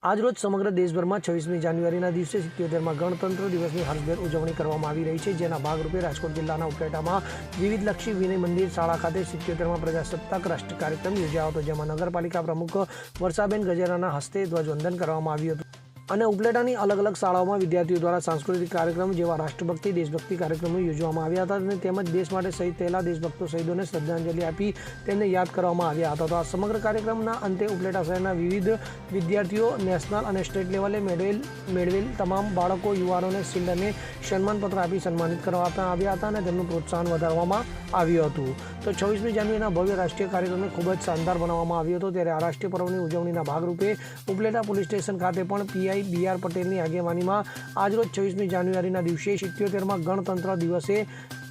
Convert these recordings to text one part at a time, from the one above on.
આજરોજ સમગ્ર દેશભરમાં 26મી જાન્યુઆરીના દિવસે 77મા ગણતંત્ર દિવસની હર્ષભેર ઉજવણી કરવામાં આવી રહી છે, જેના ભાગરૂપે રાજકોટ જિલ્લાના ઉપલેટામાં વિવિધલક્ષી વિનય મંદિર શાળા ખાતે 77મા પ્રજાસત્તાક રાષ્ટ્રીય કાર્યક્રમ યોજાયો હતો, જેમાં નગરપાલિકા પ્રમુખ વર્ષાબેન ગજેરાના હસ્તે ધ્વજવંદન કરવામાં આવ્યું હતું અને ઉપલેટાની અલગ અલગ શાળાઓમાં વિદ્યાર્થીઓ દ્વારા સાંસ્કૃતિક કાર્યક્રમ જેવા રાષ્ટ્રભક્તિ દેશભક્તિ કાર્યક્રમો યોજવામાં આવ્યા હતા અને તેમજ દેશ માટે શહીદ થયેલા દેશભક્તો શહીદોને શ્રદ્ધાંજલિ આપી તેમને યાદ કરવામાં આવ્યા હતા. તો આ સમગ્ર કાર્યક્રમના અંતે ઉપલેટા શહેરના વિવિધ વિદ્યાર્થીઓ નેશનલ અને સ્ટેટ લેવલે મેળવેલ તમામ બાળકો યુવાનોને શિલ્ડ અને સન્માનપત્ર આપી સન્માનિત કરવામાં આવ્યા હતા અને તેમનું પ્રોત્સાહન વધારવામાં આવ્યું હતું. તો 26મી જાન્યુઆરીના ભવ્ય રાષ્ટ્રીય કાર્યક્રમને ખૂબ જ શાનદાર બનાવવામાં આવ્યો હતો. ત્યારે આ રાષ્ટ્રીય પર્વની ઉજવણીના ભાગરૂપે ઉપલેટા પોલીસ સ્ટેશન ખાતે પણ પીઆઈ બી.આર. પટેલની આગેવાનીમાં આજરોજ 26મી જાન્યુઆરીના દિવસે 77મા ગણતંત્ર દિવસે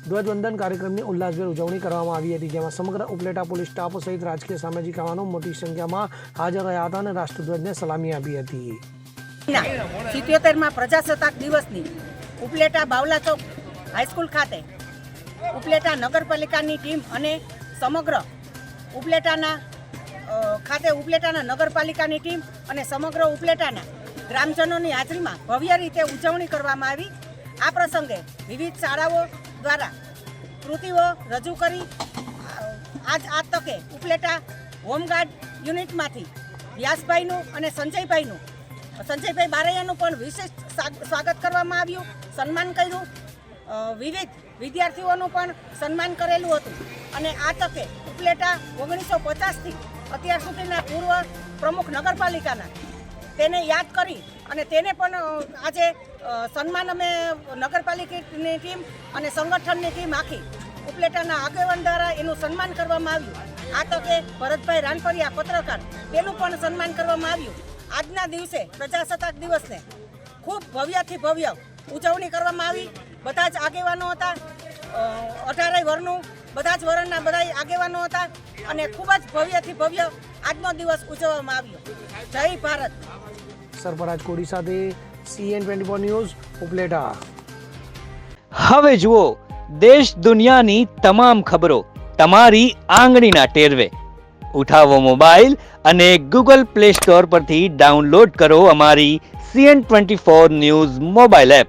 ધ્વજવંદન કાર્યક્રમની ઉલ્લાસભેર ઉજવણી કરવામાં આવી હતી, જેમાં સમગ્ર ઉપલેટા પોલીસ સ્ટાફ સહિત રાજકીય સામાજિક આગેવાનો મોટી સંખ્યામાં હાજર રહ્યા હતા અને રાષ્ટ્રધ્વજને સલામી આપી હતી. 77મા પ્રજાસત્તાક દિવસની ઉપલેટા બાવલા ચોક હાઈસ્કૂલ ખાતે ઉપલેટા નગરપાલિકાની ટીમ અને સમગ્ર ઉપલેટાના નગરપાલિકાની ટીમ અને સમગ્ર ઉપલેટાના ગ્રામજનોની હાજરીમાં ભવ્ય રીતે ઉજવણી કરવામાં આવી. આ પ્રસંગે વિવિધ શાળાઓ દ્વારા કૃતિઓ રજૂ કરી આ તકે ઉપલેટા હોમગાર્ડ યુનિટમાંથી વ્યાસભાઈનું અને સંજયભાઈ બારૈયાનું પણ વિશેષ સ્વાગત કરવામાં આવ્યું, સન્માન કર્યું. વિવિધ વિદ્યાર્થીઓનું પણ સન્માન કરેલું હતું અને આ તકે ઉપલેટા 1950થી અત્યાર સુધીના પૂર્વ પ્રમુખ નગરપાલિકાના તેને યાદ કરી અને તેને પણ આજે સન્માન અમે નગરપાલિકાની ટીમ અને સંગઠનની ટીમ આખી ઉપલેટાના આગેવાન દ્વારા એનું સન્માન કરવામાં આવ્યું. આ તકે ભરતભાઈ રાનપરિયા પત્રકાર તેનું પણ સન્માન કરવામાં આવ્યું. આજના દિવસે પ્રજાસત્તાક દિવસને ખૂબ ભવ્યથી ભવ્ય ઉજવણી કરવામાં આવી. બધા જ આગેવાનો હતા, 18 વર્ષનું બધા જ વર્ણના બધા આગેવાનો હતા અને ખૂબ જ ભવ્યથી ભવ્ય આજનો દિવસ ઉજવવામાં આવ્યો. જય ભારત. સરફરાજ કોડી સાથે CN24 ન્યૂઝ ઉપલેટા. હવે જુઓ દેશ દુનિયાની તમામ ખબરો તમારી આંગળીના ટેરવે. ઉઠાવો મોબાઈલ અને Google Play Store પરથી ડાઉનલોડ કરો અમારી CN24 ન્યૂઝ મોબાઈલ એપ.